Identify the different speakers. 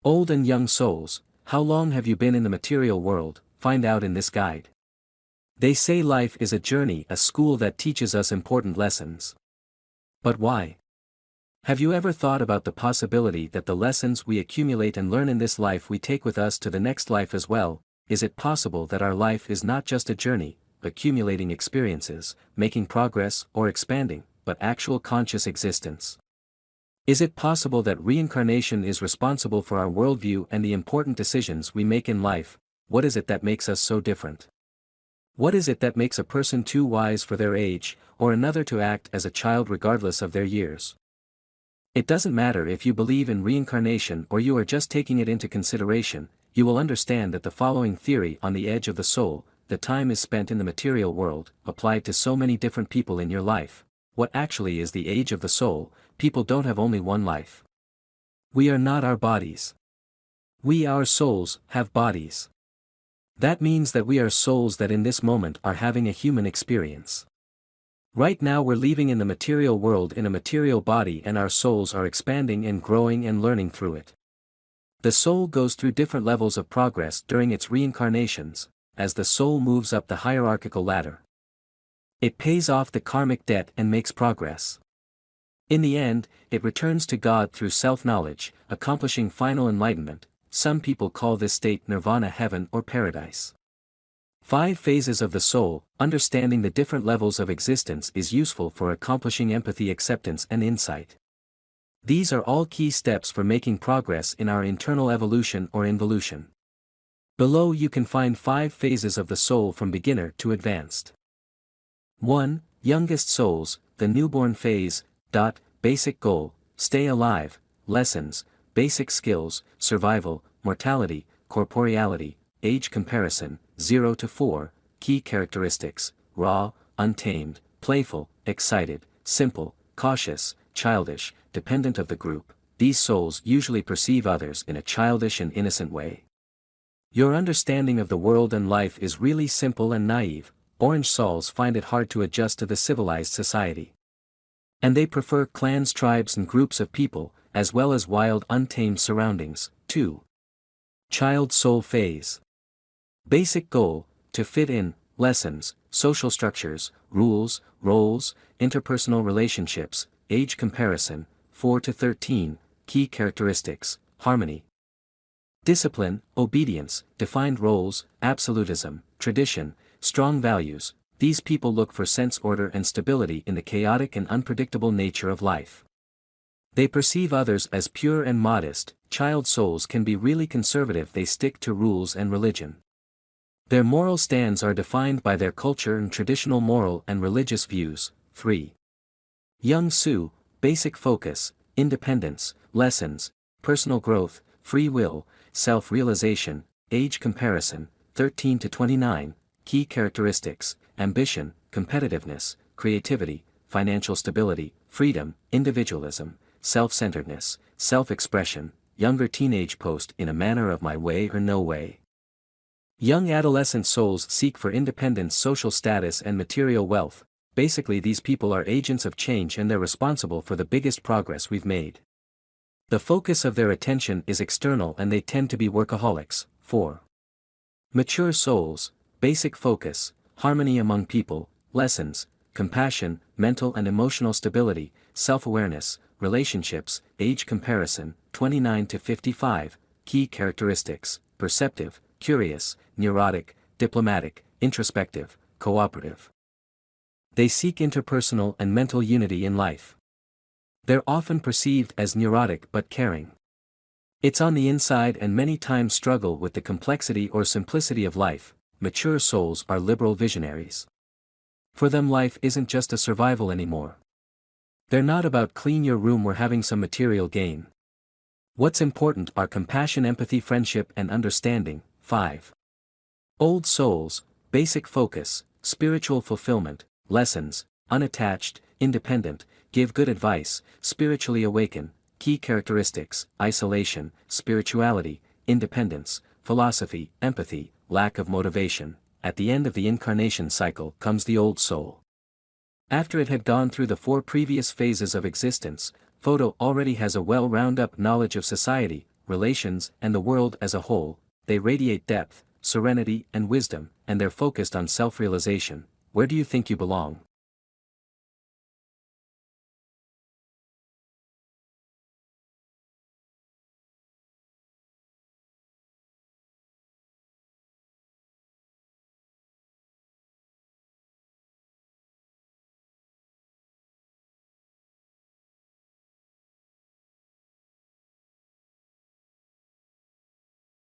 Speaker 1: Old and young souls, how long have you been in the material world? Find out in this guide. They say life is a journey, a school that teaches us important lessons. But why? Have you ever thought about the possibility that the lessons we accumulate and learn in this life we take with us to the next life as well? Is it possible that our life is not just a journey, accumulating experiences, making progress or expanding, but actual conscious existence? Is it possible that reincarnation is responsible for our worldview and the important decisions we make in life? What is it that makes us so different? What is it that makes a person too wise for their age, or another to act as a child regardless of their years? It doesn't matter if you believe in reincarnation or you are just taking it into consideration, you will understand that the following theory on the edge of the soul, the time is spent in the material world, applied to so many different people in your life. What actually is the age of the soul? People don't have only one life. We are not our bodies. We, our souls, have bodies. That means that we are souls that in this moment are having a human experience. Right now we're living in the material world in a material body and our souls are expanding and growing and learning through it. The soul goes through different levels of progress during its reincarnations, as the soul moves up the hierarchical ladder. It pays off the karmic debt and makes progress. In the end, it returns to God through self-knowledge, accomplishing final enlightenment. Some people call this state nirvana, heaven or paradise. 5 phases of the soul. Understanding the different levels of existence is useful for accomplishing empathy, acceptance and insight. These are all key steps for making progress in our internal evolution or involution. Below you can find 5 phases of the soul from beginner to advanced. 1. Youngest souls, the newborn phase. Basic goal, stay alive. Lessons, basic skills, survival, mortality, corporeality, age comparison, 0 to 4, key characteristics, raw, untamed, playful, excited, simple, cautious, childish, dependent of the group. These souls usually perceive others in a childish and innocent way. Your understanding of the world and life is really simple and naive. Orange souls find it hard to adjust to the civilized society. And they prefer clans, tribes and groups of people, as well as wild, untamed surroundings. 2. Child soul phase. Basic goal, to fit in. Lessons, social structures, rules, roles, interpersonal relationships, age comparison, 4 to 13, key characteristics, harmony. Discipline, obedience, defined roles, absolutism, tradition, strong values. These people look for sense, order and stability in the chaotic and unpredictable nature of life. They perceive others as pure and modest. Child souls can be really conservative, they stick to rules and religion. Their moral stands are defined by their culture and traditional moral and religious views. 3. Young sous, basic focus, independence, lessons, personal growth, free will, self-realization, age comparison, 13 to 29, key characteristics, ambition, competitiveness, creativity, financial stability, freedom, individualism, self-centeredness, self-expression, younger teenage post in a manner of my way or no way. Young adolescent souls seek for independence, social status and material wealth. Basically these people are agents of change and they're responsible for the biggest progress we've made. The focus of their attention is external and they tend to be workaholics. 4. Mature souls, basic focus, harmony among people, lessons, compassion, mental and emotional stability, self-awareness, relationships, age comparison, 29 to 55, key characteristics, perceptive, curious, neurotic, diplomatic, introspective, cooperative. They seek interpersonal and mental unity in life. They're often perceived as neurotic but caring. It's on the inside and many times struggle with the complexity or simplicity of life. Mature souls are liberal visionaries. For them life isn't just a survival anymore. They're not about clean your room or having some material gain. What's important are compassion, empathy, friendship and understanding. 5. Old souls, basic focus, spiritual fulfillment, lessons, unattached, independent, give good advice, spiritually awaken, key characteristics, isolation, spirituality, independence, philosophy, empathy, lack of motivation. At the end of the incarnation cycle comes the old soul. After it had gone through the 4 previous phases of existence, Photo already has a well-rounded up knowledge of society, relations, and the world as a whole. They radiate depth, serenity, and wisdom, and they're focused on self-realization. Where do you think you belong?